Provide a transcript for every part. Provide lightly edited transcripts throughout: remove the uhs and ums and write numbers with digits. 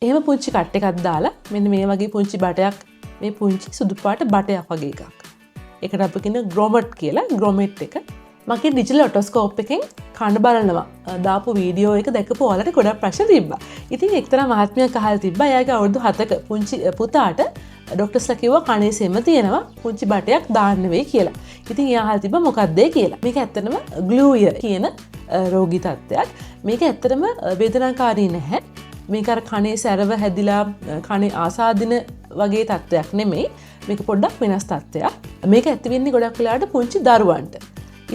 එහෙම පුංචි කට් එකක් දාලා මෙන්න මේ වගේ පුංචි බටයක් මේ පුංචි සුදු පාට බටයක් වගේ එකක්. ඒකට අපි කියන ග්‍රොමට් කියලා ග්‍රොමෙට් එක. මගේ ඩිජිටල් ඔටෝස්කෝප් එකෙන් කන බලනවා දාපු වීඩියෝ එක දැකපු ඔයාලට ගොඩක් ප්‍රශ්න තිබ්බා. ඉතින් එක්තරා මහත්මියක් අහලා තිබ්බා එයාගේ අවුරුදු 7ක පුංචි පුතාට ඩොක්ටර්ස්ලා කිව්වා කනේ සෙම තියෙනවා පුංචි බටයක් දාන්න වෙයි කියලා. ඉතින් එයා අහලා තිබ්බා මොකක්ද ඒ කියලා. මේක ඇත්තටම ග්ලූය කියන රෝගී තත්ත්වයක්. මේක ඇත්තටම වේදනාකාරී නැහැ. මේක අර කනේ සැරව හැදිලා කනේ ආසාදින වගේ තත්ත්වයක් නෙමෙයි. මේක පොඩ්ඩක් වෙනස් තත්ත්වයක්. මේක ඇති වෙන්නේ ගොඩක් වෙලාවට පුංචි දරුවන්ට.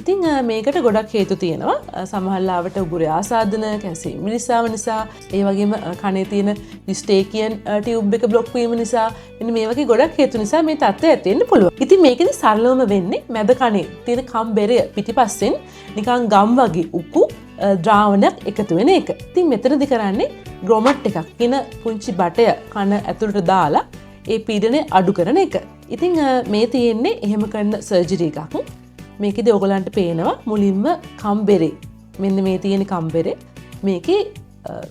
ඉතින් මේකට ගොඩක් හේතු තියෙනවා. සමහරවිට උගුරේ ආසාදන, කැසීම් මිරිසාව නිසා, ඒ වගේම කනේ තියෙන ඩිස්ටේකියන් ටියුබ් එක බ්ලොක් වීම නිසා, මෙන්න මේ වගේ ගොඩක් හේතු නිසා මේ තත්ත්වය ඇති වෙන්න පුළුවන්. ඉතින් මේකෙදි සරලවම වෙන්නේ මැද කනේ තියෙන කම්බරය පිටිපස්සෙන් නිකන් ගම් වගේ උකු ද්‍රාවණයක් එකතු වෙන එක. ඉතින් මෙතනදි කරන්නේ ග්‍රොමට් එකක් කියන පුංචි බටය කන ඇතුළට දාලා ඒ පීඩනය අඩු කරන එක. ඉතින් මේ තියෙන්නේ එහෙම කරන සර්ජරි එකක්. මේකෙදි ඔයගලන්ට පේනවා මුලින්ම කම්බරේ. මෙන්න මේ තියෙන කම්බරේ. මේකේ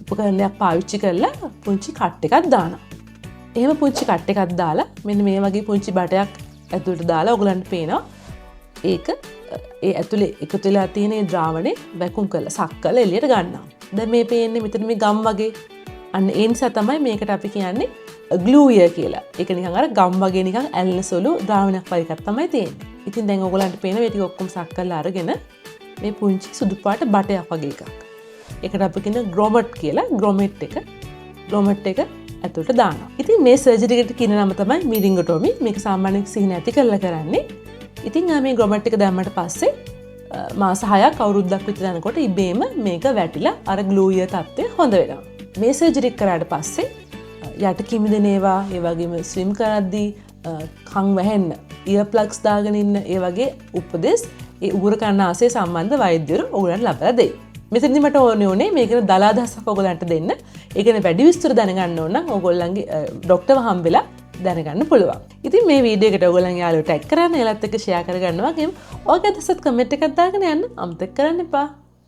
උපකරණයක් පාවිච්චි කරලා පුංචි කට් එකක් දානවා. එහෙම පුංචි කට් එකක් දාලා මෙන්න මේ වගේ පුංචි බටයක් ඇතුළට දාලා ඔයගලන්ට පේනවා ඒක ඒ ඇතුලේ එකතු වෙලා තියෙන ද්‍රාවණේ වැකුම් කරලා සක් කරලා එළියට ගන්නවා. දැන් මේ පේන්නේ මෙතන මේ ගම් වගේ. අන්න ඒ නිසා තමයි මේකට අපි කියන්නේ ග්ලූය කියලා. ඒක නිකන් අර ගම් වගේ නිකන් ඇල්ලන සුළු ද්‍රාවණයක් වගේ එකක් තමයි තියෙන්නේ. ඉතින් දැන් ඔයගලන්ට පේනවා මේ ටික ඔක්කොම සක් කරලා අරගෙන මේ පුංචි සුදු පාට බටයක් වගේ එකක්. ඒකට අපි කියන ග්‍රොමට් කියලා ග්‍රොමෙට් එක. ග්‍රොමට් එක ඇතුළට දානවා. ඉතින් මේ සර්ජරි එකට කියන නම තමයි මිරින්ගොටොමි. මේක සාමාන්‍යයෙන් සිහින ඇති කරලා කරන්නේ. ඉතින් මේ ග්‍රොමට් එක දැම්මට පස්සේ මාස 6ක් අවුරුද්දක් විතර යනකොට ඉබේම මේක වැටිලා අර ග්ලූය තත්ත්වය හොඳ වෙනවා. මේ සර්ජරි කරාට පස්සේ යට කිමිදෙන ඒවා, ඒ වගේම ස්විම් කරද්දී කන් වැහෙන්න, ඉයර් ප්ලග්ස් දාගෙන ඉන්න, ඒ වගේ උපදෙස් ඒ උගුර කන ආසය සම්බන්ධ වෛද්‍යවරු ඔයගලන්ට ලබා දෙයි. මෙතනදි මට ඕනේ මේක දල අදහසක් ඔයගලන්ට දෙන්න. ඒ කියන්නේ වැඩි විස්තර දැනගන්න ඕන නම් ඔයගොල්ලන්ගේ ડોක්ටර්ව හම්බෙලා දැනගන්න පුළුවන්. ඉතින් මේ වීඩියෝ එකට ඔයගොල්ලන්ගේ යාළුවෝ ටැග් කරන්න, එයාලත් එක්ක ෂෙයා කරගන්න වගේම ඔයගේ අදහසත් කමෙන්ට් එකක් දාගෙන යන්න අමතක කරන්න එපා.